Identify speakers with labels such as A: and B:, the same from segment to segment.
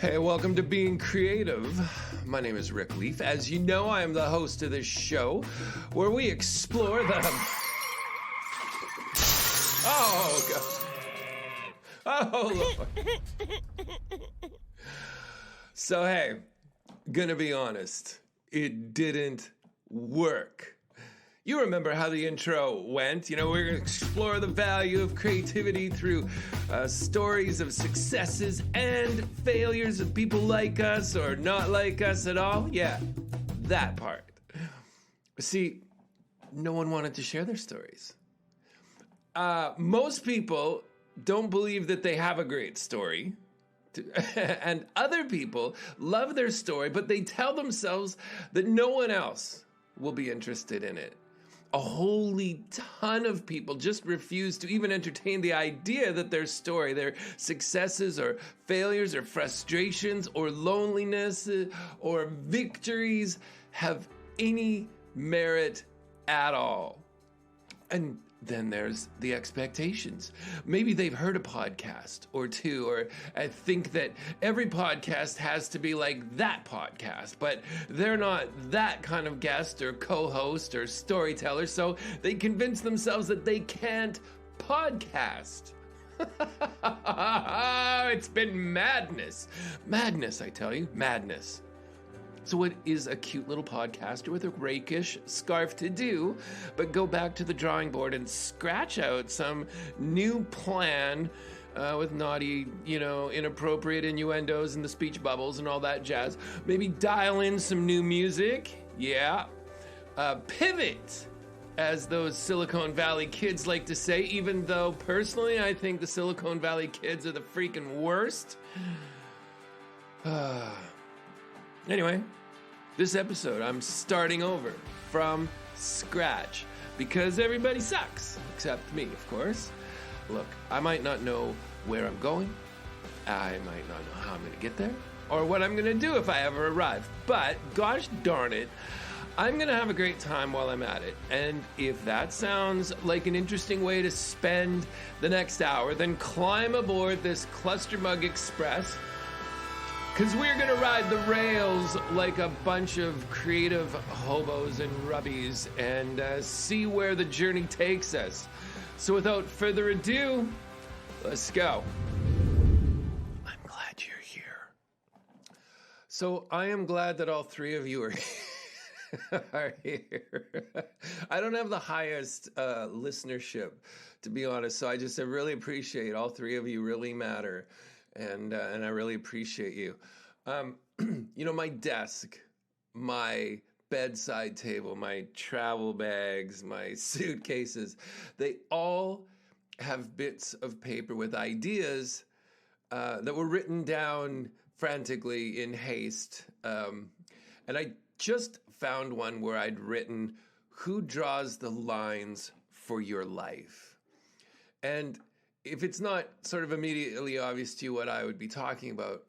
A: Hey, welcome to Being Creative. My name is Rick Leaf. As you know, I am the host of this show where we explore the... Oh, God. Oh, Lord. So, hey, gonna be honest, it didn't work. You remember how the intro went. You know, we're going to explore the value of creativity through stories of successes and failures of people like us or not like us at all. Yeah, that part. See, no one wanted to share their stories. Most people don't believe that they have a great story. And other people love their story, but they tell themselves that no one else will be interested in it. A holy ton of people just refuse to even entertain the idea that their story, their successes or failures or frustrations or loneliness or victories have any merit at all. And then there's the expectations. Maybe they've heard a podcast or two, or I think that every podcast has to be like that podcast, but they're not that kind of guest or co-host or storyteller, so they convince themselves that they can't podcast. It's been madness. Madness, I tell you, madness. So what is a cute little podcaster with a rakish scarf to do but go back to the drawing board and scratch out some new plan with naughty, inappropriate innuendos and the speech bubbles and all that jazz. Maybe dial in some new music. Yeah. Pivot, as those Silicon Valley kids like to say, even though personally I think the Silicon Valley kids are the freaking worst. Anyway, this episode, I'm starting over from scratch because everybody sucks, except me, of course. Look, I might not know where I'm going. I might not know how I'm going to get there or what I'm going to do if I ever arrive. But gosh darn it, I'm going to have a great time while I'm at it. And if that sounds like an interesting way to spend the next hour, then climb aboard this Cluster Mug Express. Because we're going to ride the rails like a bunch of creative hobos and rubbies and see where the journey takes us. So without further ado, let's go. I'm glad you're here. So I am glad that all three of you are here. I don't have the highest listenership, to be honest, so I really appreciate all three of you. Really matter. And I really appreciate you. My desk, my bedside table, my travel bags, my suitcases, they all have bits of paper with ideas that were written down frantically in haste. And I just found one where I'd written, "Who draws the lines for your life?" And if it's not sort of immediately obvious to you what I would be talking about,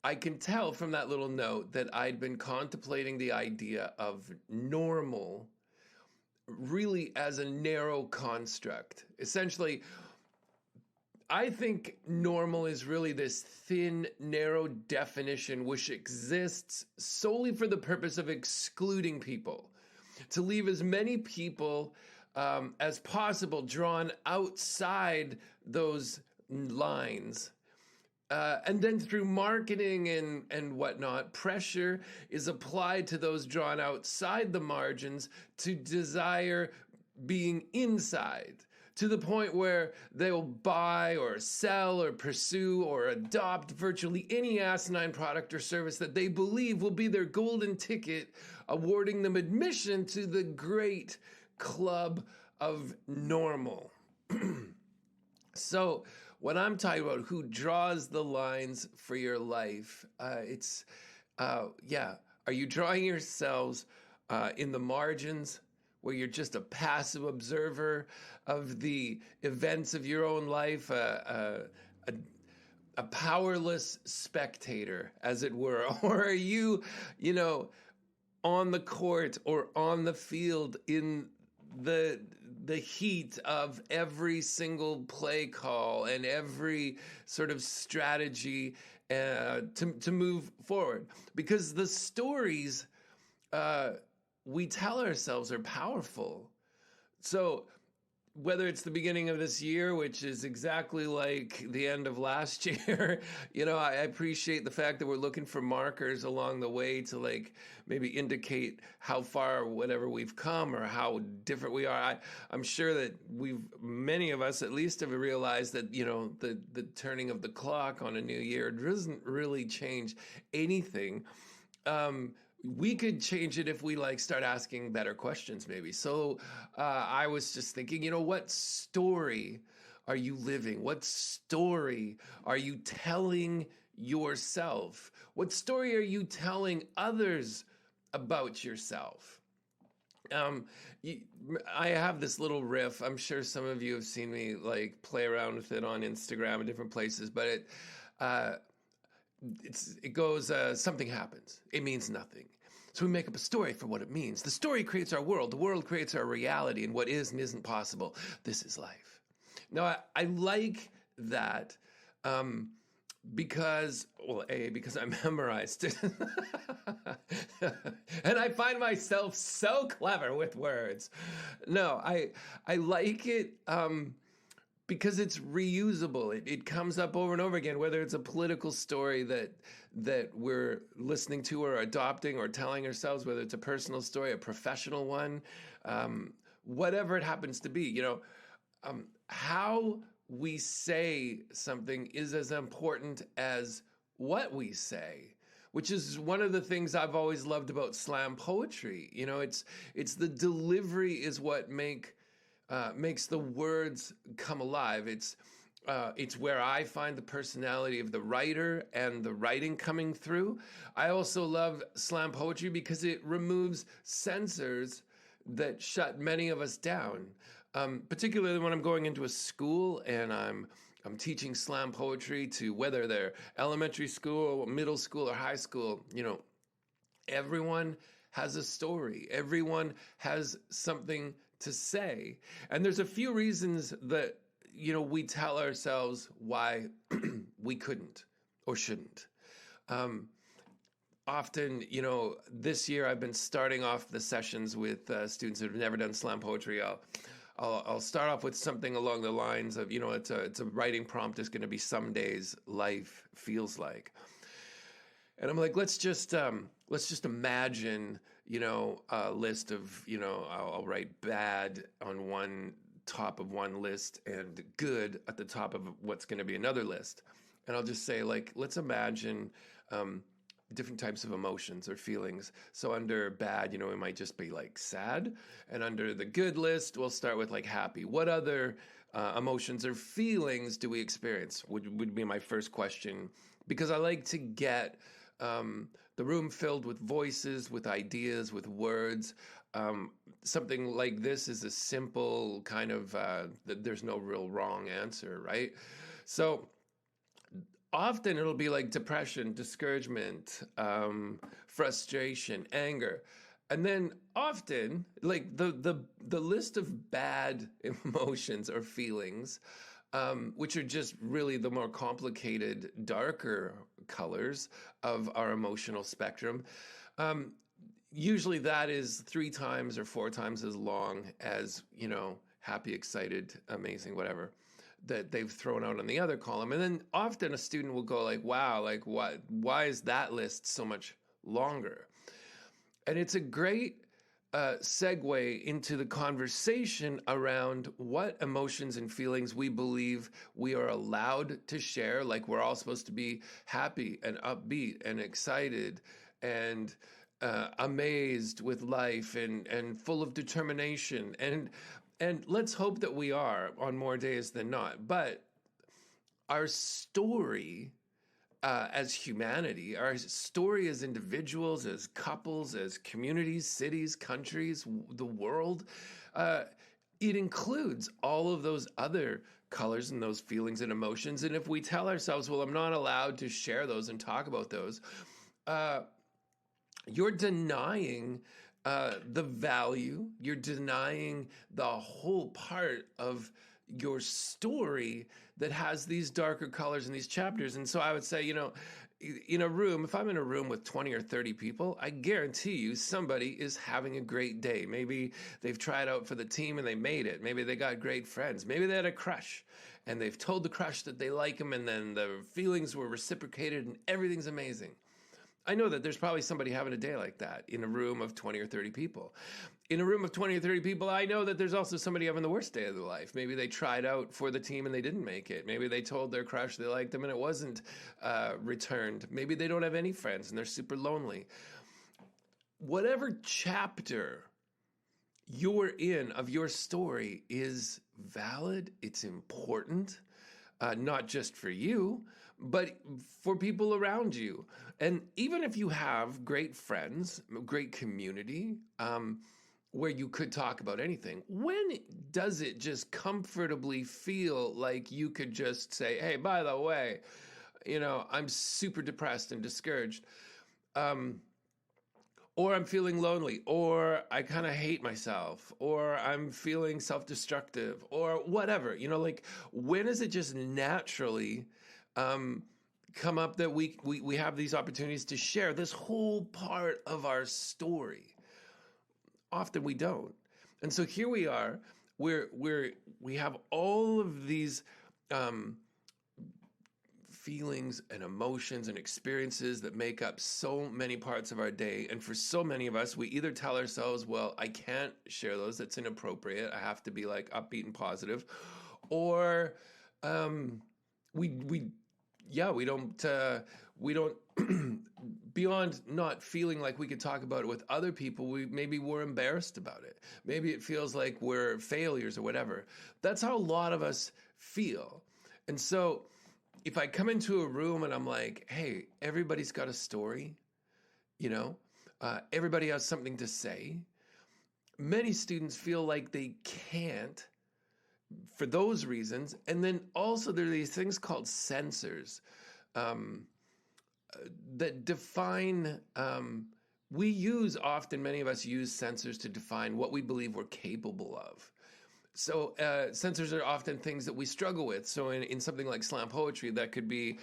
A: I can tell from that little note that I'd been contemplating the idea of normal really as a narrow construct. Essentially, I think normal is really this thin, narrow definition which exists solely for the purpose of excluding people, to leave as many people as possible drawn outside those lines. And then through marketing and whatnot, pressure is applied to those drawn outside the margins to desire being inside, to the point where they'll buy or sell or pursue or adopt virtually any asinine product or service that they believe will be their golden ticket, awarding them admission to the great club of normal. So when I'm talking about who draws the lines for your life, are you drawing yourselves in the margins where you're just a passive observer of the events of your own life, a powerless spectator, as it were? Or are you, on the court or on the field in the the heat of every single play call and every sort of strategy to move forward. Because the stories we tell ourselves are powerful. So whether it's the beginning of this year, which is exactly like the end of last year, I appreciate the fact that we're looking for markers along the way to like maybe indicate how far whatever we've come or how different we are. I'm sure that many of us at least have realized that, the turning of the clock on a new year doesn't really change anything. We could change it if we start asking better questions, maybe. So I was just thinking, what story are you living? What story are you telling yourself? What story are you telling others about yourself? I have this little riff. I'm sure some of you have seen me play around with it on Instagram and different places, but it goes, something happens. It means nothing. So we make up a story for what it means. The story creates our world. The world creates our reality, and what is and isn't possible. This is life. Now, I like that because I memorized it. And I find myself so clever with words. No, I like it because it's reusable. It comes up over and over again, whether it's a political story that we're listening to or adopting or telling ourselves, whether it's a personal story, a professional one, whatever it happens to be. How we say something is as important as what we say, which is one of the things I've always loved about slam poetry. It's the delivery is what makes the words come alive. It's where I find the personality of the writer and the writing coming through. I also love slam poetry because it removes censors that shut many of us down. Particularly when I'm going into a school and I'm teaching slam poetry to whether they're elementary school, middle school, or high school. Everyone has a story. Everyone has something to say. And there's a few reasons that, we tell ourselves why we couldn't or shouldn't. Often, this year I've been starting off the sessions with students that have never done slam poetry. I'll start off with something along the lines of, it's a writing prompt is going to be some days life feels like. And I'm like, let's just imagine, a list of, I'll write bad on one top of one list and good at the top of what's going to be another list. And I'll just say, let's imagine different types of emotions or feelings. So under bad, it might just be sad. And under the good list, we'll start with happy. What other emotions or feelings do we experience would be my first question, because I like to get the room filled with voices, with ideas, with words. Something like this is a simple kind of, there's no real wrong answer, right? So often it'll be depression, discouragement, frustration, anger. And then often, the list of bad emotions or feelings, which are just really the more complicated, darker colors of our emotional spectrum. Usually that is 3 times or 4 times as long as, happy, excited, amazing, whatever, that they've thrown out on the other column. And then often a student will go wow, why is that list so much longer? And it's a great segue into the conversation around what emotions and feelings we believe we are allowed to share. We're all supposed to be happy and upbeat and excited and amazed with life and full of determination. And let's hope that we are on more days than not. But our story as humanity, our story as individuals, as couples, as communities, cities, countries, the world, it includes all of those other colors and those feelings and emotions. And if we tell ourselves, well, I'm not allowed to share those and talk about those, you're denying the value. You're denying the whole part of your story that has these darker colors in these chapters. And so I would say, in a room, if I'm in a room with 20 or 30 people, I guarantee you somebody is having a great day. Maybe they've tried out for the team and they made it. Maybe they got great friends. Maybe they had a crush and they've told the crush that they like him, and then the feelings were reciprocated and everything's amazing. I know that there's probably somebody having a day like that in a room of 20 or 30 people. In a room of 20 or 30 people, I know that there's also somebody having the worst day of their life. Maybe they tried out for the team and they didn't make it. Maybe they told their crush they liked them and it wasn't returned. Maybe they don't have any friends and they're super lonely. Whatever chapter you're in of your story is valid. It's important, not just for you, but for people around you. And even if you have great friends, great community, where you could talk about anything, when does it just comfortably feel like you could just say, hey, by the way, I'm super depressed and discouraged, or I'm feeling lonely, or I kind of hate myself, or I'm feeling self-destructive, or whatever, when is it just naturally come up that we have these opportunities to share this whole part of our story? Often we don't. And so here we are, we have all of these feelings and emotions and experiences that make up so many parts of our day. And for so many of us, we either tell ourselves, well, I can't share those, that's inappropriate, I have to be like upbeat and positive, or we don't beyond not feeling like we could talk about it with other people, maybe we're embarrassed about it. Maybe it feels like we're failures or whatever. That's how a lot of us feel. And so if I come into a room and I'm like, hey, everybody's got a story, everybody has something to say, many students feel like they can't for those reasons. And then also there are these things called censors that define, many of us use censors to define what we believe we're capable of. So censors are often things that we struggle with. So in something like slam poetry, that could be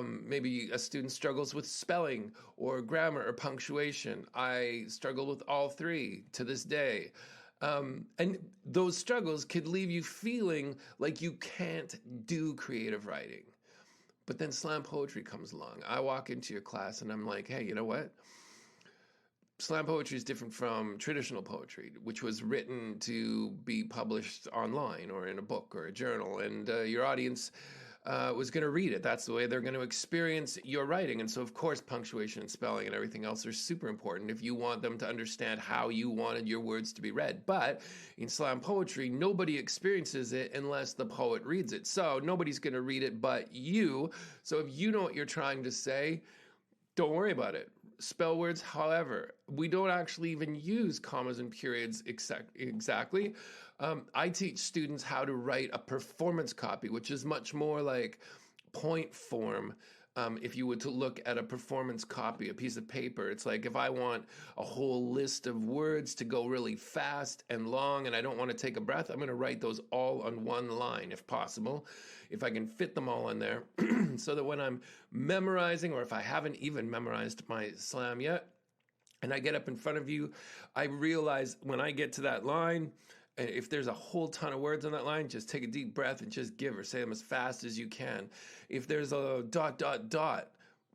A: maybe a student struggles with spelling or grammar or punctuation. I struggle with all three to this day. And those struggles could leave you feeling like you can't do creative writing. But then slam poetry comes along. I walk into your class and I'm like, hey, you know what? Slam poetry is different from traditional poetry, which was written to be published online or in a book or a journal. And your audience was going to read it. That's the way they're going to experience your writing. And so, of course, punctuation and spelling and everything else are super important if you want them to understand how you wanted your words to be read. But in slam poetry, nobody experiences it unless the poet reads it. So nobody's going to read it but you. So if you know what you're trying to say, don't worry about it. Spell words however. We don't actually even use commas and periods exactly. I teach students how to write a performance copy, which is much more like point form. If you were to look at a performance copy, a piece of paper, it's like if I want a whole list of words to go really fast and long and I don't want to take a breath, I'm going to write those all on one line if possible, if I can fit them all in there, so that when I'm memorizing, or if I haven't even memorized my slam yet, and I get up in front of you, I realize when I get to that line, and if there's a whole ton of words on that line, just take a deep breath and just give or say them as fast as you can. If there's a ...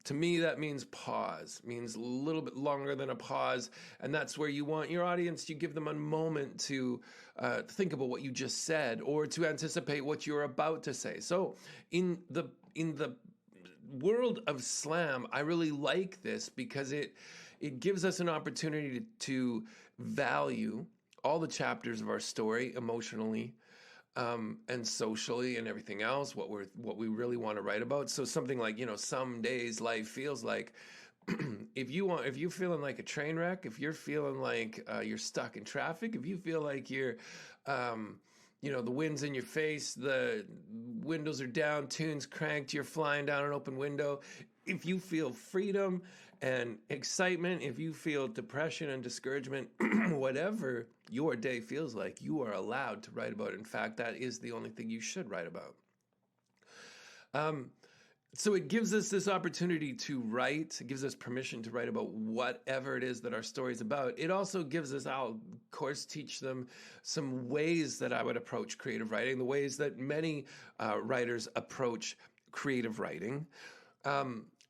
A: to me, that means pause, means a little bit longer than a pause. And that's where you want your audience, you give them a moment to think about what you just said or to anticipate what you're about to say. So in the world of slam, I really like this because it gives us an opportunity to value all the chapters of our story emotionally, and socially and everything else, what we really want to write about. So something like, some days life feels like, if you're feeling like a train wreck, if you're feeling like you're stuck in traffic, if you feel like you're, the wind's in your face, the windows are down, tunes cranked, you're flying down an open window, if you feel freedom and excitement, if you feel depression and discouragement, whatever your day feels like, you are allowed to write about it. In fact, that is the only thing you should write about. So it gives us this opportunity to write. It gives us permission to write about whatever it is that our story is about. It also gives us, I'll, of course, teach them some ways that I would approach creative writing, the ways that many writers approach creative writing,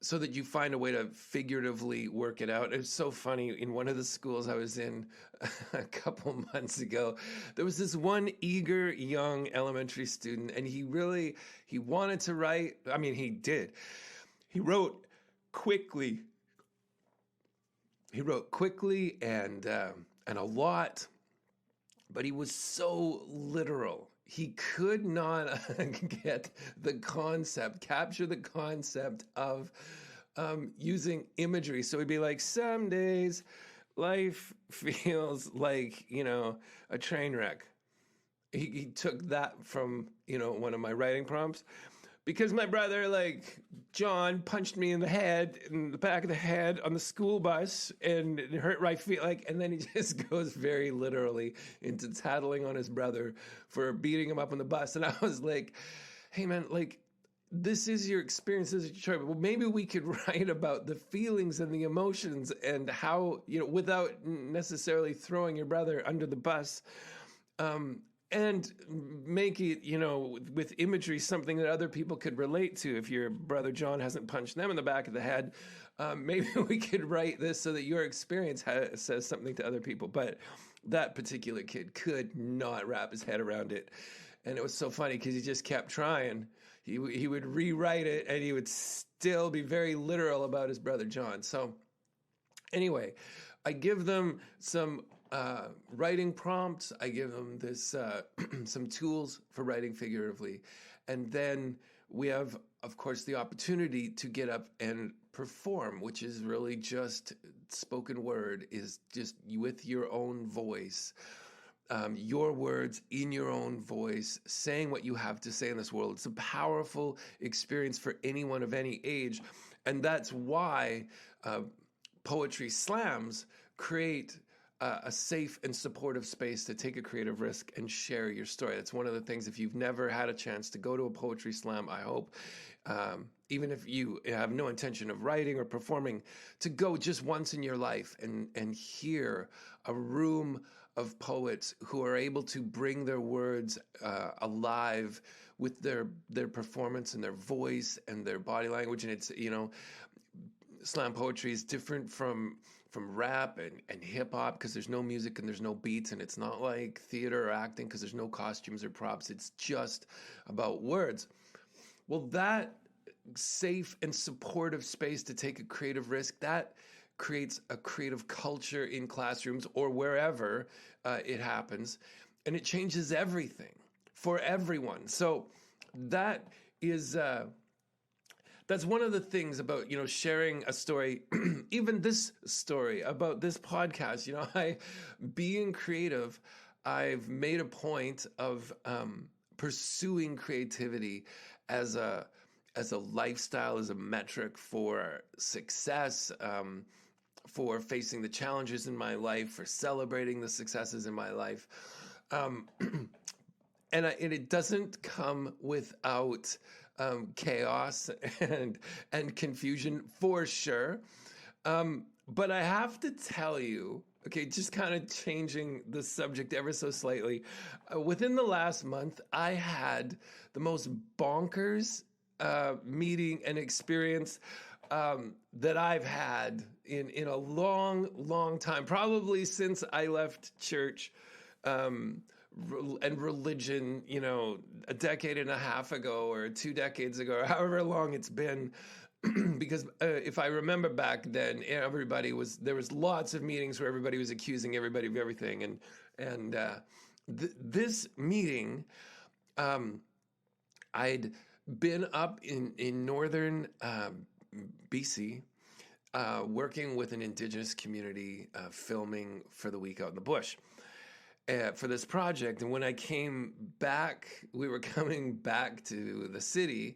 A: so that you find a way to figuratively work it out. It's so funny. In one of the schools I was in a couple months ago, there was this one eager young elementary student, and he wanted to write. I mean, he did. He wrote quickly. He wrote quickly and a lot, but he was so literal. He could not capture the concept of using imagery. So he'd be like, some days life feels like, a train wreck. He took that from, one of my writing prompts. Because my brother, John, punched me in the back of the head on the school bus, and it hurt right feet. And then he just goes very literally into tattling on his brother for beating him up on the bus. And I was like, hey man, this is your experience, this is your story. Well, maybe we could write about the feelings and the emotions and how, without necessarily throwing your brother under the bus. And make it, with imagery, something that other people could relate to. If your brother John hasn't punched them in the back of the head, maybe we could write this so that your experience says something to other people. But that particular kid could not wrap his head around it. And it was so funny because he just kept trying. He would rewrite it, and he would still be very literal about his brother John. So anyway, I give them some writing prompts. I give them this some tools for writing figuratively. And then we have, of course, the opportunity to get up and perform, which is really just spoken word, is just with your own voice, your words in your own voice, saying what you have to say in this world. It's a powerful experience for anyone of any age. And that's why poetry slams create a safe and supportive space to take a creative risk and share your story. That's one of the things, if you've never had a chance to go to a poetry slam, I hope, even if you have no intention of writing or performing, to go just once in your life and hear a room of poets who are able to bring their words alive with their performance and their voice and their body language. And it's, slam poetry is different from rap and hip hop because there's no music and there's no beats, and it's not like theater or acting because there's no costumes or props. It's just about words. Well, that safe and supportive space to take a creative risk, that creates a creative culture in classrooms or wherever it happens, and it changes everything for everyone. So that is that's one of the things about, sharing a story, even this story about this podcast. Being creative, I've made a point of pursuing creativity as a lifestyle, as a metric for success, for facing the challenges in my life, for celebrating the successes in my life. And it doesn't come without chaos and confusion, for sure. But I have to tell you, okay, just kind of changing the subject ever so slightly. Within the last month, I had the most bonkers meeting and experience that I've had in a long, long time, probably since I left church and religion, a decade and a half ago or 2 decades ago, or however long it's been. Because if I remember back then, there was lots of meetings where everybody was accusing everybody of everything. And this meeting, I'd been up in northern BC, working with an Indigenous community, filming for the week out in the bush. For this project. And when I came back, we were coming back to the city,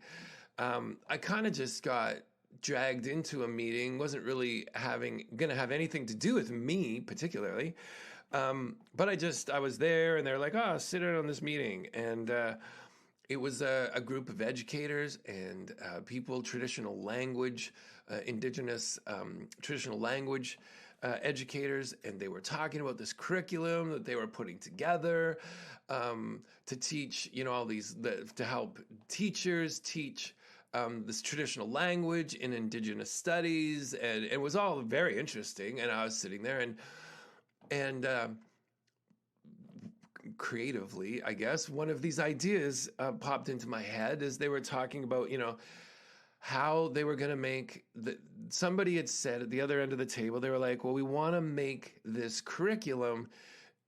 A: I kind of just got dragged into a meeting, wasn't really going to have anything to do with me particularly. But I was there, and they're like, "Oh, sit in on this meeting," and it was a group of educators and people, indigenous traditional language educators, and they were talking about this curriculum that they were putting together to teach, to help teachers teach this traditional language in indigenous studies, and it was all very interesting. And I was sitting there, and creatively, I guess, one of these ideas popped into my head as they were talking about, how they were going to make somebody had said at the other end of the table, they were like, well, we want to make this curriculum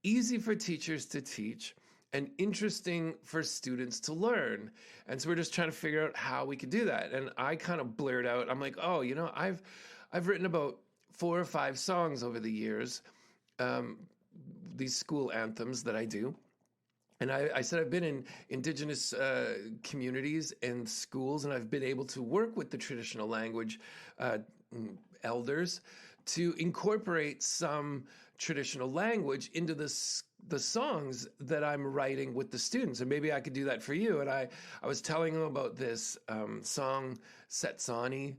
A: easy for teachers to teach and interesting for students to learn. And so we're just trying to figure out how we could do that. And I kind of blurred out, I'm like, oh, I've written about 4 or 5 songs over the years, these school anthems that I do. And I said I've been in indigenous communities and schools, and I've been able to work with the traditional language elders to incorporate some traditional language into the songs that I'm writing with the students. And maybe I could do that for you. And I was telling them about this song, Setsani,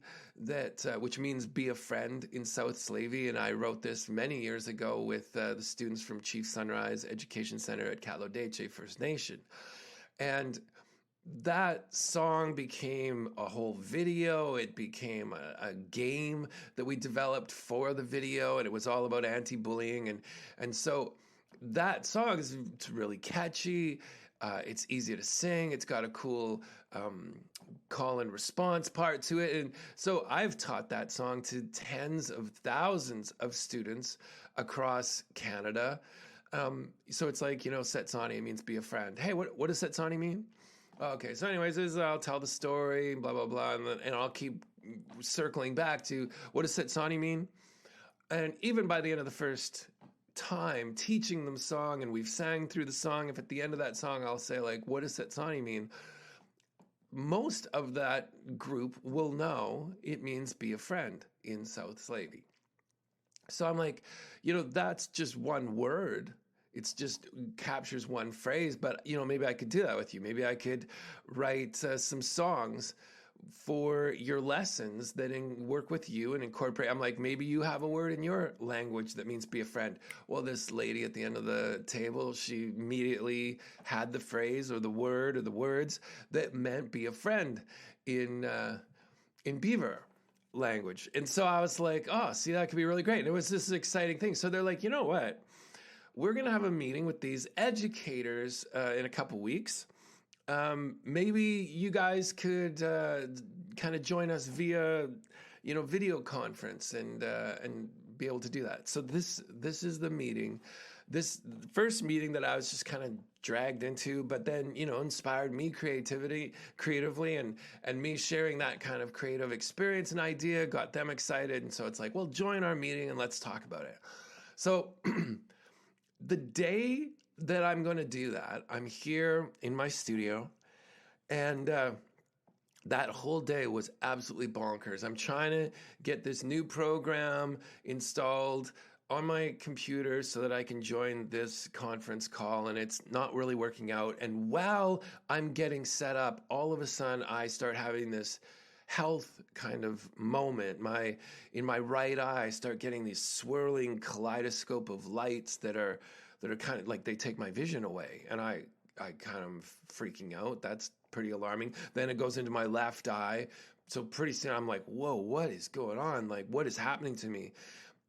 A: which means be a friend in South Slavey. And I wrote this many years ago with the students from Chief Sunrise Education Center at Catlodeche First Nation. And that song became a whole video. It became a game that we developed for the video, and it was all about anti-bullying. And so that song is really catchy. It's easy to sing. It's got a cool call and response part to it. And so I've taught that song to tens of thousands of students across Canada. So it's like, Setsani means be a friend. Hey, what does Setsani mean? Okay, so anyways, I'll tell the story, blah, blah, blah, and I'll keep circling back to what does Setsani mean? And even by the end of the first time teaching them song, and we've sang through the song, if at the end of that song I'll say, like, what does Setsani mean? Most of that group will know it means be a friend in South Slavey. So I'm like, that's just one word. It's just captures one phrase, but maybe I could do that with you. Maybe I could write some songs for your lessons that work with you and incorporate. I'm like, maybe you have a word in your language that means be a friend. Well, this lady at the end of the table, she immediately had the phrase or the word or the words that meant be a friend in Beaver language. And so I was like, oh, see, that could be really great. And it was this exciting thing. So they're like, you know what? We're going to have a meeting with these educators in a couple weeks. Maybe you guys could kind of join us via, video conference and be able to do that. So this is the meeting, this first meeting that I was just kind of dragged into, but then, inspired me creatively and me sharing that kind of creative experience and idea got them excited. And so it's like, well, join our meeting and let's talk about it. So the day that I'm going to do that, I'm here in my studio, and that whole day was absolutely bonkers. I'm trying to get this new program installed on my computer so that I can join this conference call, and it's not really working out. And while I'm getting set up, all of a sudden I start having this health kind of moment. In my right eye, I start getting these swirling kaleidoscope of lights that are kind of like they take my vision away, and I kind of freaking out. That's pretty alarming. Then it goes into my left eye. So pretty soon I'm like, whoa, what is going on? Like, what is happening to me?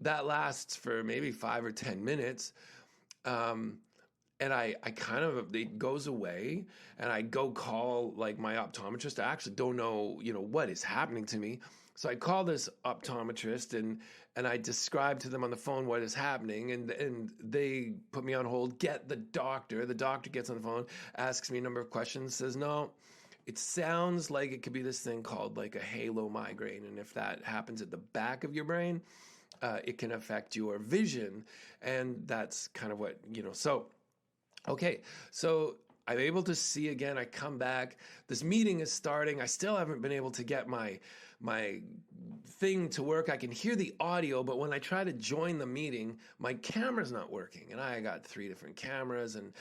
A: That lasts for maybe 5 or 10 minutes. And I kind of, it goes away, and I go call like my optometrist. I actually don't know, what is happening to me. So I call this optometrist and I describe to them on the phone what is happening, and they put me on hold, get the doctor. The doctor gets on the phone, asks me a number of questions, says, no, it sounds like it could be this thing called like a halo migraine. And if that happens at the back of your brain, it can affect your vision. And that's kind of what, so, okay. So I'm able to see again. I come back. This meeting is starting. I still haven't been able to get my thing to work. I can hear the audio, but when I try to join the meeting, my camera's not working. And I got 3 different cameras, and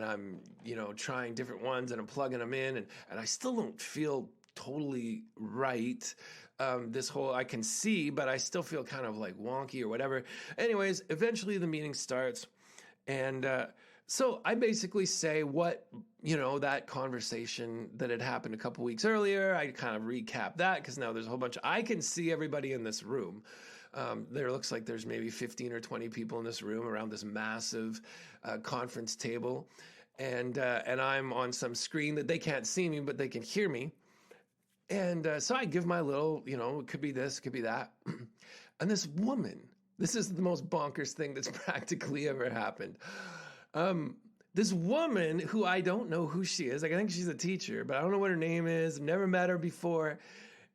A: I'm trying different ones, and I'm plugging them in, and I still don't feel totally right. This whole, I can see, but I still feel kind of like wonky or whatever. Anyways, eventually the meeting starts, and so I basically say what, that conversation that had happened a couple weeks earlier. I kind of recap that because now there's a whole bunch. I can see everybody in this room. There looks like there's maybe 15 or 20 people in this room around this massive conference table. And I'm on some screen that they can't see me, but they can hear me. And so I give my little, it could be this, it could be that. And this woman, this is the most bonkers thing that's practically ever happened. This woman who I don't know who she is, like I think she's a teacher, but I don't know what her name is. I've never met her before.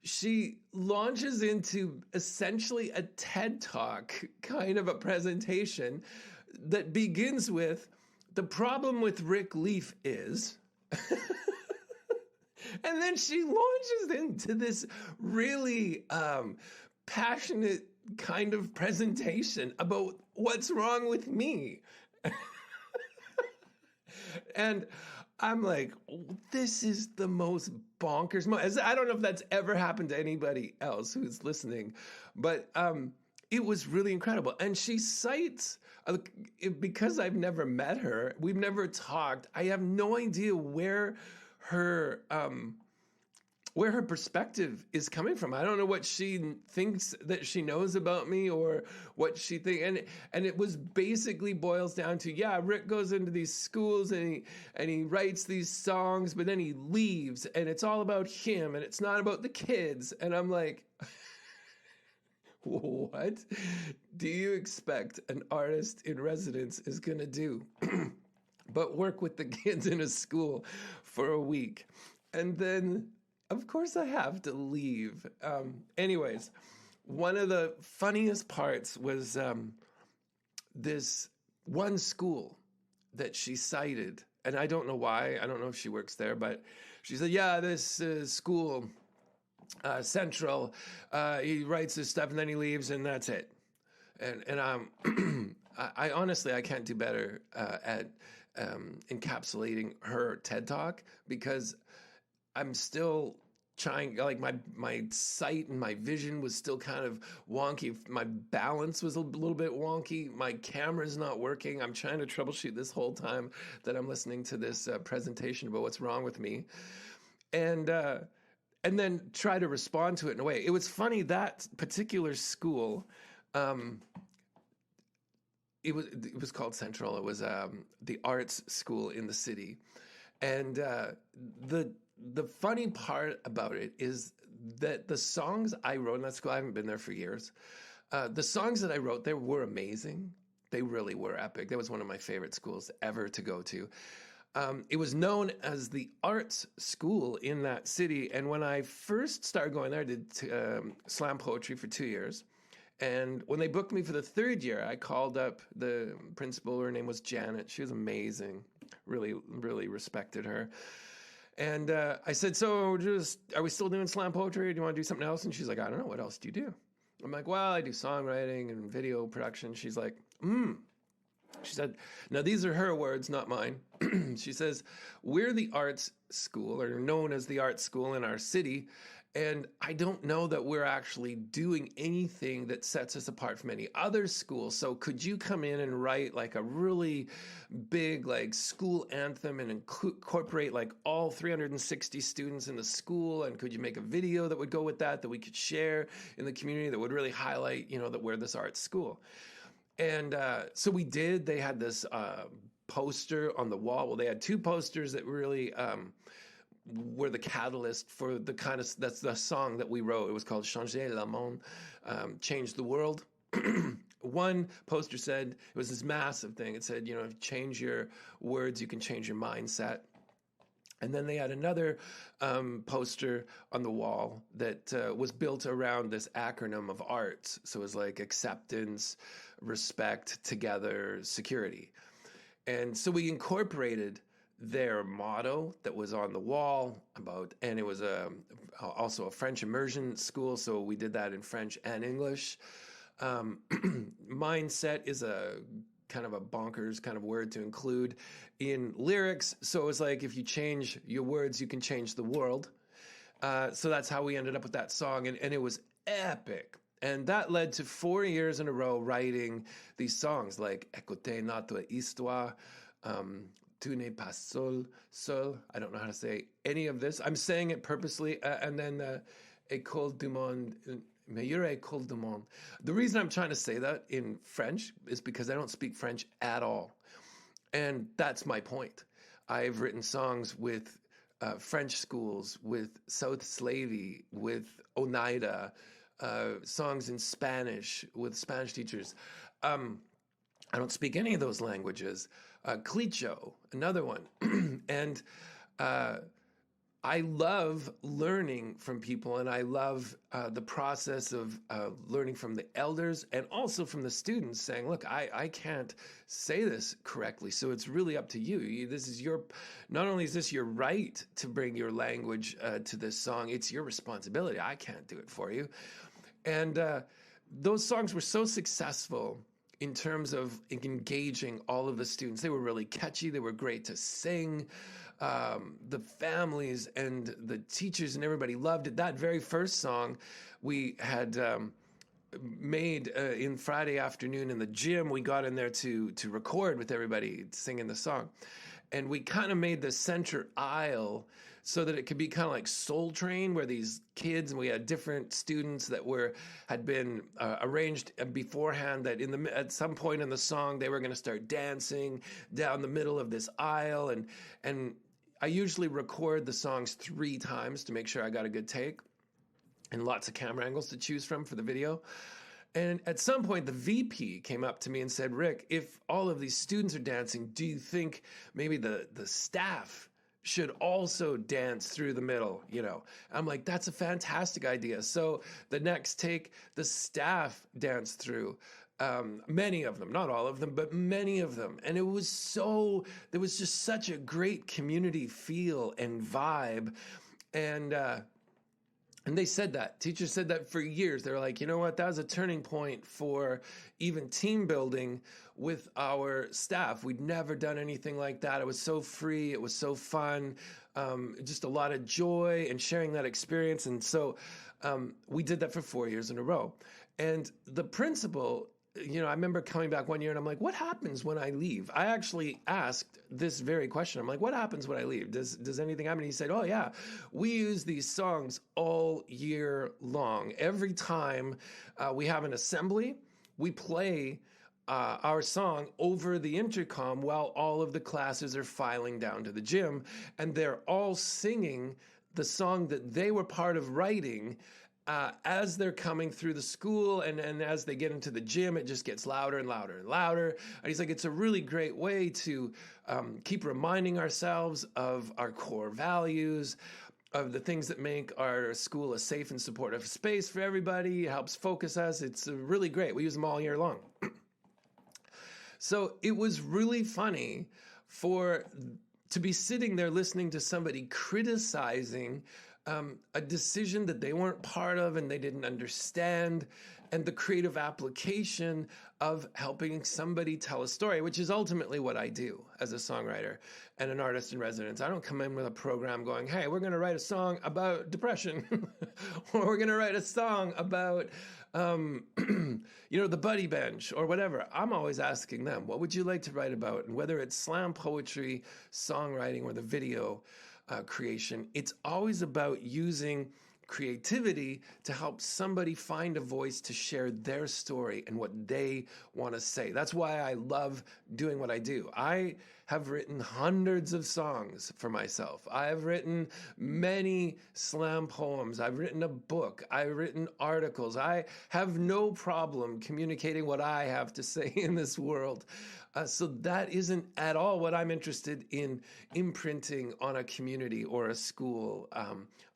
A: She launches into essentially a TED Talk kind of a presentation that begins with, the problem with Rick Leaf is... And then she launches into this really passionate kind of presentation about what's wrong with me. And I'm like, this is the most bonkers moment. I don't know if that's ever happened to anybody else who's listening, but it was really incredible. And she cites, because I've never met her, we've never talked, I have no idea where her perspective is coming from. I don't know what she thinks that she knows about me or what she thinks. And it was basically boils down to, yeah, Rick goes into these schools and he writes these songs, but then he leaves and it's all about him and it's not about the kids. And I'm like, what do you expect an artist in residence is going to do? But work with the kids in a school for a week. And then, of course, I have to leave. Anyways, one of the funniest parts was this one school that she cited. And I don't know why. I don't know if she works there. But she said, yeah, this school, Central, he writes his stuff and then he leaves and that's it. And I honestly, I can't do better at encapsulating her TED Talk because I'm still trying, like my sight and my vision was still kind of wonky. My balance was a little bit wonky. My camera's not working. I'm trying to troubleshoot this whole time that I'm listening to this presentation about what's wrong with me. And then try to respond to it in a way. It was funny, that particular school, it was called Central. It was the arts school in the city. And the funny part about it is that the songs I wrote in that school, I haven't been there for years. The songs that I wrote there were amazing. They really were epic. That was one of my favorite schools ever to go to. It was known as the arts school in that city. And when I first started going there, I did slam poetry for 2 years. And when they booked me for the 3rd year, I called up the principal. Her name was Janet. She was amazing. Really, really respected her. And I said, so are we still doing slam poetry? Or do you want to do something else? And she's like, I don't know. What else do you do? I'm like, well, I do songwriting and video production. She's like, She said, now these are her words, not mine. She says, we're the arts school, or known as the arts school in our city. And I don't know that we're actually doing anything that sets us apart from any other school. So could you come in and write like a really big like school anthem and incorporate like all 360 students in the school? And could you make a video that would go with that we could share in the community that would really highlight, that we're this arts school? And so we did. They had this poster on the wall. Well, they had 2 posters that really were the catalyst for that's the song that we wrote. It was called Changer le monde, Change the World. One poster said, it was this massive thing. It said, if you change your words, you can change your mindset. And then they had another poster on the wall that was built around this acronym of ARTS. So it was like acceptance, respect, together, security. And so we incorporated their motto that was on the wall and it was also a French immersion school, so we did that in French and English. Mindset is a kind of a bonkers kind of word to include in lyrics. So it was like, if you change your words, you can change the world. So that's how we ended up with that song. And it was epic. And that led to 4 years in a row writing these songs like Écoutez notre histoire, Tu n'es pas seul. I don't know how to say any of this. I'm saying it purposely. And then École du Monde, Meilleure École du Monde. The reason I'm trying to say that in French is because I don't speak French at all. And that's my point. I've written songs with French schools, with South Slavey, with Oneida, songs in Spanish with Spanish teachers. I don't speak any of those languages. Clicho, another one. And I love learning from people, and I love the process of learning from the elders and also from the students saying, look, I can't say this correctly, so it's really up to you. This is not only is this your right to bring your language to this song, it's your responsibility. I can't do it for you. And those songs were so successful in terms of engaging all of the students. They were really catchy. They were great to sing. The families and the teachers and everybody loved it. That very first song we had made in Friday afternoon in the gym. We got in there to record with everybody singing the song. And we kind of made the center aisle so that it could be kind of like Soul Train, where these kids, and we had different students that had been arranged beforehand, that at some point in the song they were going to start dancing down the middle of this aisle. And I usually record the songs 3 times to make sure I got a good take, and lots of camera angles to choose from for the video. And at some point, the VP came up to me and said, Rick, if all of these students are dancing, do you think maybe the staff should also dance through the middle? I'm like, that's a fantastic idea. So the next take, the staff danced through. Many of them, not all of them, but many of them. And there was just such a great community feel and vibe. And they said that. Teachers said that for years. They're like, you know what? That was a turning point for even team building with our staff. We'd never done anything like that. It was so free. It was so fun. Just a lot of joy and sharing that experience. And so we did that for 4 years in a row. And the principal, I remember coming back one year and I'm like, what happens when I leave? I actually asked this very question. I'm like, what happens when I leave? Does anything happen? And he said, oh yeah, we use these songs all year long. Every time we have an assembly, we play our song over the intercom while all of the classes are filing down to the gym, and they're all singing the song that they were part of writing as they're coming through the school, and as they get into the gym, it just gets louder and louder and louder. And he's like, it's a really great way to keep reminding ourselves of our core values, of the things that make our school a safe and supportive space for everybody. It helps focus us. It's really great. We use them all year long. So it was really funny to be sitting there listening to somebody criticizing a decision that they weren't part of and they didn't understand, and the creative application of helping somebody tell a story, which is ultimately what I do as a songwriter and an artist in residence. I don't come in with a program going, hey, we're going to write a song about depression, or we're going to write a song about, the buddy bench or whatever. I'm always asking them, what would you like to write about? And whether it's slam poetry, songwriting, or the video creation, it's always about using creativity to help somebody find a voice to share their story and what they want to say. That's why I love doing what I do. I have written hundreds of songs for myself. I have written many slam poems. I've written a book. I've written articles. I have no problem communicating what I have to say in this world. So that isn't at all what I'm interested in imprinting on a community or a school.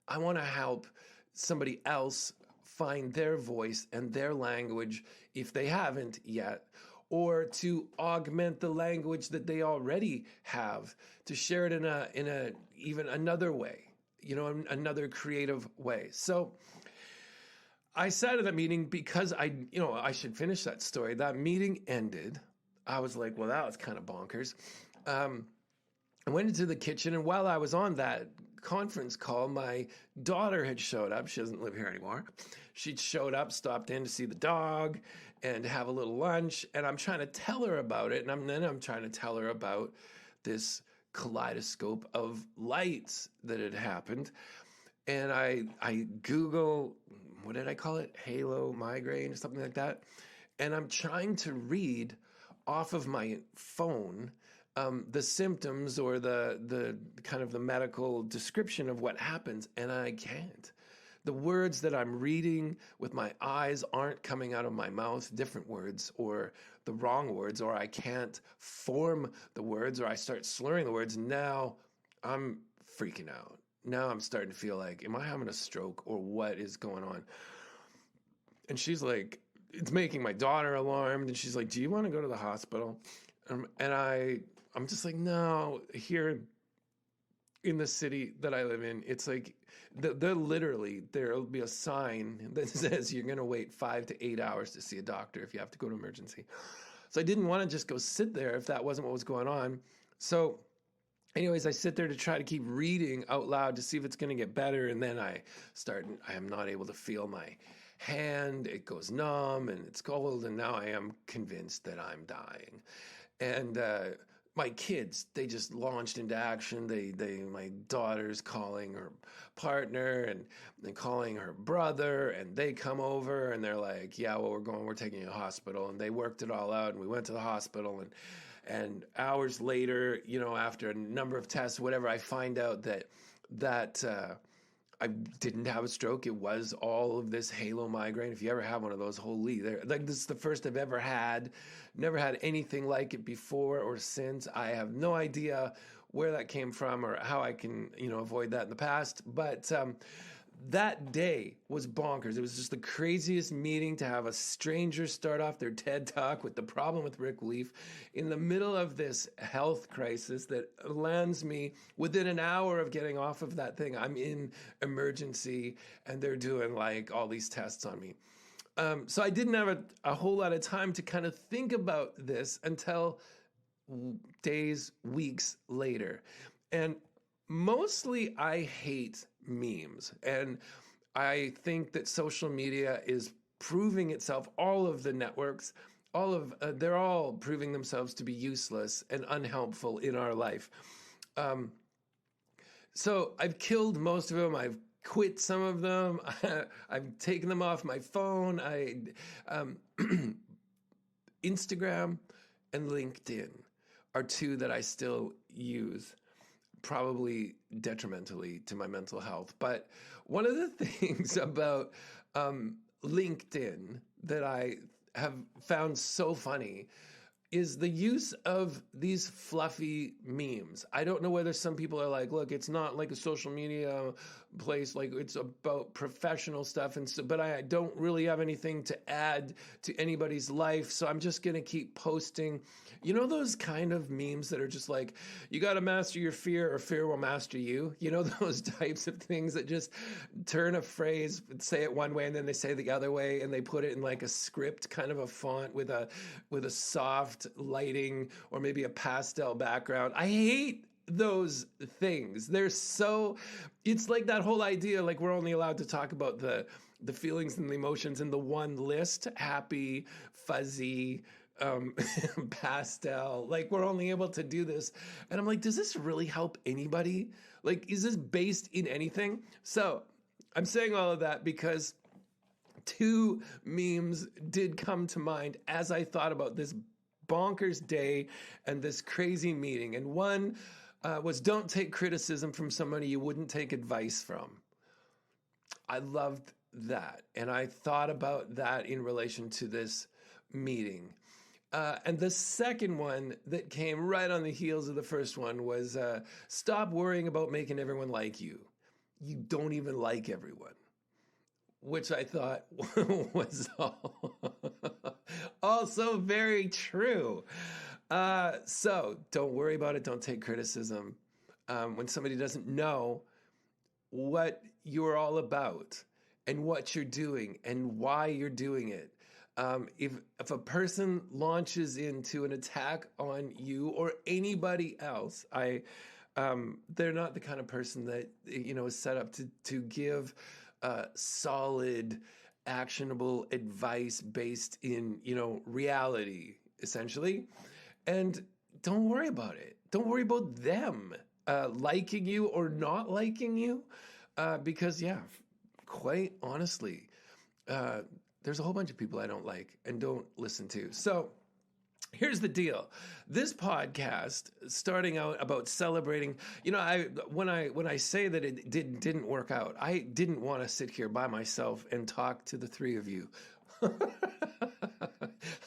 A: I want to help somebody else find their voice and their language if they haven't yet, or to augment the language that they already have, to share it in a even another way, another creative way. So I sat at that meeting because I should finish that story. That meeting ended. I was like, well, that was kind of bonkers. I went into the kitchen, and while I was on that conference call, my daughter had showed up. She doesn't live here anymore. She showed up, stopped in to see the dog and have a little lunch. And I'm trying to tell her about it. And then I'm trying to tell her about this kaleidoscope of lights that had happened. And I Google, what did I call it? Halo migraine or something like that. And I'm trying to read off of my phone the symptoms or the kind of the medical description of what happens, and I can't. The words that I'm reading with my eyes aren't coming out of my mouth, different words or the wrong words, or I can't form the words, or I start slurring the words. Now I'm freaking out. Now I'm starting to feel like, am I having a stroke or what is going on? And she's like, it's making my daughter alarmed, and she's like, do you want to go to the hospital? And I'm just like, no, here in the city that I live in, it's like, there'll be a sign that says you're going to wait 5 to 8 hours to see a doctor if you have to go to emergency. So I didn't want to just go sit there if that wasn't what was going on. So anyways, I sit there to try to keep reading out loud to see if it's going to get better. And then I am not able to feel my hand. It goes numb and it's cold. And now I am convinced that I'm dying. And my kids, they just launched into action. My daughter's calling her partner and calling her brother, and they come over and they're like, yeah, well, we're taking you to the hospital. And they worked it all out, and we went to the hospital, and hours later, after a number of tests, whatever, I find out that I didn't have a stroke. It was all of this halo migraine. If you ever have one of those, holy, this is the first I've ever had. Never had anything like it before or since. I have no idea where that came from or how I can, avoid that in the past. But that day was bonkers. It was just the craziest meeting to have a stranger start off their TED Talk with the problem with Rick Leaf in the middle of this health crisis that lands me within an hour of getting off of that thing. I'm in emergency and they're doing like all these tests on me. So I didn't have a whole lot of time to kind of think about this until days, weeks later. And mostly I hate memes, and I think that social media is proving itself, all of the networks, they're all proving themselves to be useless and unhelpful in our life. So I've killed most of them. I've quit some of them. I've taken them off my phone. Instagram and LinkedIn are two that I still use, probably detrimentally to my mental health. But one of the things about LinkedIn that I have found so funny is the use of these fluffy memes. I don't know whether some people are like, look, it's not like a social media place, like it's about professional stuff, and so, but I don't really have anything to add to anybody's life, so I'm just gonna keep posting. You know those kind of memes that are just like, you gotta master your fear or fear will master you? You know those types of things that just turn a phrase, say it one way and then they say the other way, and they put it in like a script kind of a font with a soft lighting or maybe a pastel background. I hate those things. It's like that whole idea, like we're only allowed to talk about the feelings and the emotions in the one list, happy, fuzzy, pastel, like we're only able to do this. And I'm like, does this really help anybody? Like, is this based in anything? So I'm saying all of that because two memes did come to mind as I thought about this bonkers day and this crazy meeting. And one was, don't take criticism from somebody you wouldn't take advice from. I loved that. And I thought about that in relation to this meeting. And the second one that came right on the heels of the first one was, stop worrying about making everyone like you. You don't even like everyone. Which I thought was Also very true. So don't worry about it. Don't take criticism. When somebody doesn't know what you're all about and what you're doing and why you're doing it. If a person launches into an attack on you or anybody else, they're not the kind of person that is set up to give solid, actionable advice based in reality, essentially. And don't worry about it. Don't worry about them liking you or not liking you, because quite honestly, there's a whole bunch of people I don't like and don't listen to. So here's the deal. This podcast, starting out about celebrating, when I say that it didn't work out, I didn't want to sit here by myself and talk to the three of you.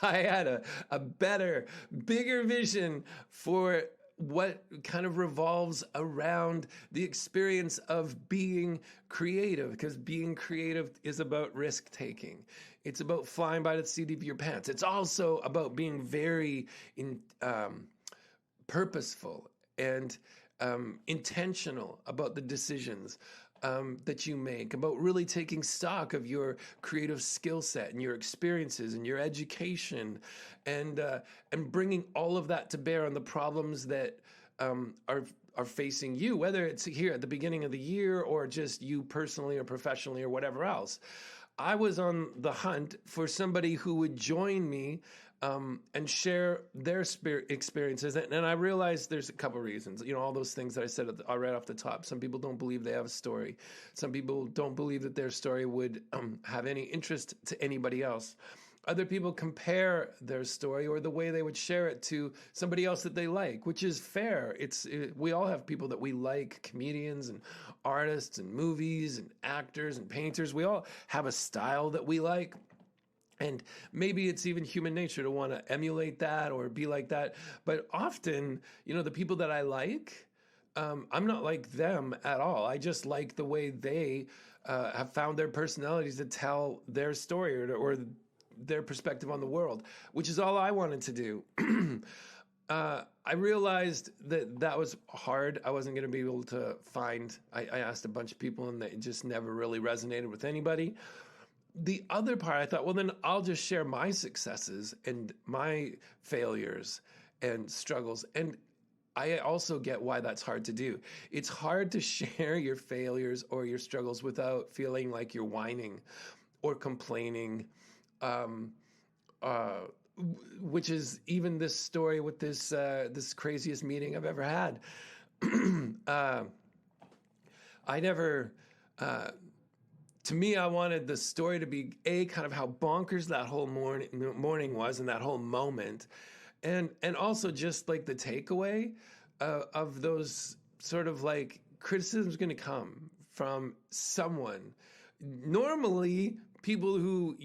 A: I had a better, bigger vision for what kind of revolves around the experience of being creative, because being creative is about risk taking. It's about flying by the seat of your pants. It's also about being very purposeful and intentional about the decisions that you make, about really taking stock of your creative skill set and your experiences and your education, and bringing all of that to bear on the problems that are facing you, whether it's here at the beginning of the year or just you personally or professionally or whatever else. I was on the hunt for somebody who would join me and share their experiences. And I realized there's a couple reasons, all those things that I said right off the top. Some people don't believe they have a story. Some people don't believe that their story would have any interest to anybody else. Other people compare their story or the way they would share it to somebody else that they like, which is fair. We all have people that we like, comedians and artists and movies and actors and painters. We all have a style that we like. And maybe it's even human nature to want to emulate that or be like that. But often, the people that I like, I'm not like them at all. I just like the way they have found their personalities to tell their story or their perspective on the world, which is all I wanted to do. I realized that was hard. I wasn't going to be able to find, I asked a bunch of people and they just never really resonated with anybody. The other part, I thought, well, then I'll just share my successes and my failures and struggles. And I also get why that's hard to do. It's hard to share your failures or your struggles without feeling like you're whining or complaining, which is even this story with this craziest meeting I've ever had. To me, I wanted the story to be kind of how bonkers that whole morning was and that whole moment, and also just like the takeaway of those sort of like criticism's going to come from someone. Normally, people who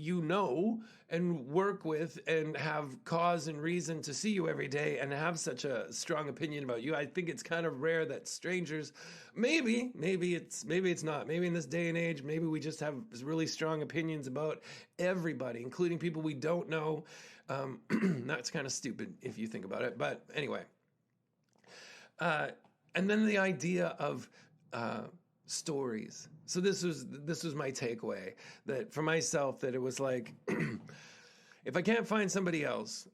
A: and work with and have cause and reason to see you every day and have such a strong opinion about you. I think it's kind of rare that strangers, maybe it's not. Maybe in this day and age, maybe we just have really strong opinions about everybody, including people we don't know. That's kind of stupid if you think about it. But anyway, and then the idea of stories. So this was my takeaway, that for myself, that it was like, if I can't find somebody else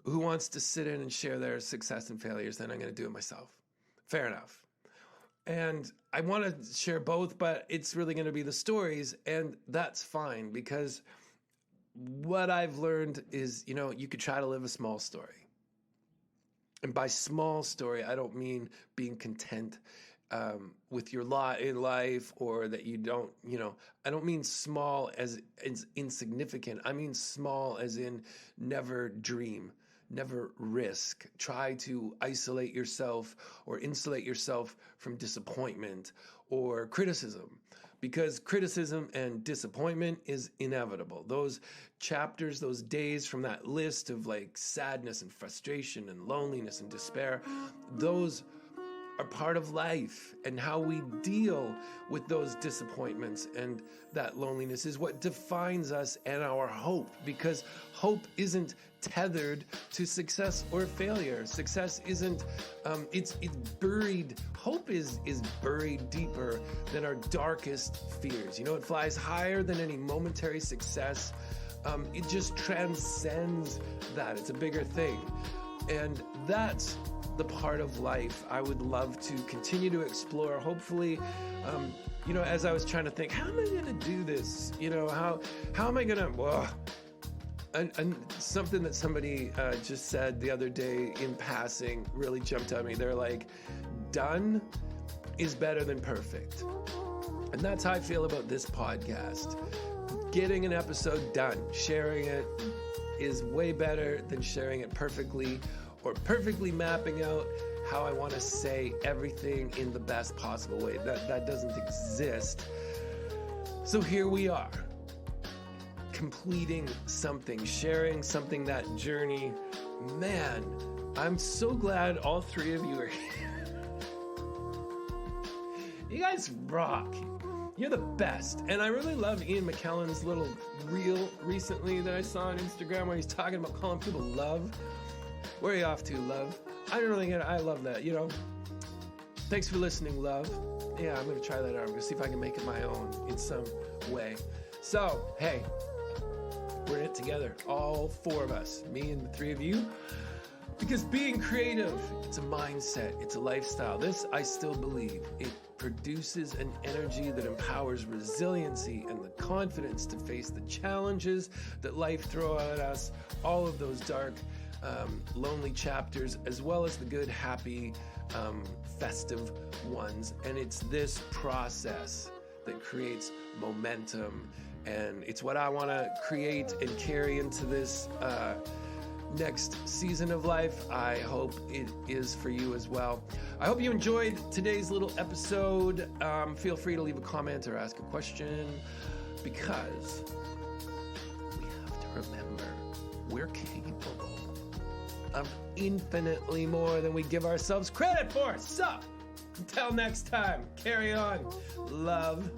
A: who wants to sit in and share their success and failures, then I'm going to do it myself. Fair enough. And I want to share both, but it's really going to be the stories, and that's fine, because what I've learned is, you could try to live a small story. And by small story, I don't mean being content with your lot in life, or that you don't, I don't mean small as insignificant. I mean small as in never dream, never risk. Try to isolate yourself or insulate yourself from disappointment or criticism, because criticism and disappointment is inevitable. Those chapters, those days from that list of like sadness and frustration and loneliness and despair, those are part of life, and how we deal with those disappointments and that loneliness is what defines us and our hope, because hope isn't tethered to success or failure. Success isn't, it's buried. Hope is buried deeper than our darkest fears. You know, it flies higher than any momentary success. It just transcends that. It's a bigger thing. And that's the part of life I would love to continue to explore. Hopefully, you know, as I was trying to think, how am I going to do this? You know, how am I going to, and something that somebody just said the other day in passing really jumped at me. They're like, done is better than perfect. And that's how I feel about this podcast. Getting an episode done, sharing it is way better than sharing it perfectly, or perfectly mapping out how I want to say everything in the best possible way. That doesn't exist. So here we are, completing something, sharing something, that journey. Man, I'm so glad all three of you are here. You guys rock. You're the best. And I really love Ian McKellen's little reel recently that I saw on Instagram where he's talking about calling people love. Where are you off to, love? I don't really get it. I love that, you know. Thanks for listening, love. Yeah, I'm going to try that out. I'm going to see if I can make it my own in some way. So, hey, we're in it together. All four of us, me and the three of you. Because being creative, it's a mindset, it's a lifestyle. This, I still believe, it produces an energy that empowers resiliency and the confidence to face the challenges that life throws at us, all of those dark, lonely chapters, as well as the good, happy, festive ones. And it's this process that creates momentum, and it's what I want to create and carry into this next season of life. I hope it is for you as well. I hope you enjoyed today's little episode. Feel free to leave a comment or ask a question, because we have to remember we're capable of infinitely more than we give ourselves credit for. So, until next time, carry on. Love.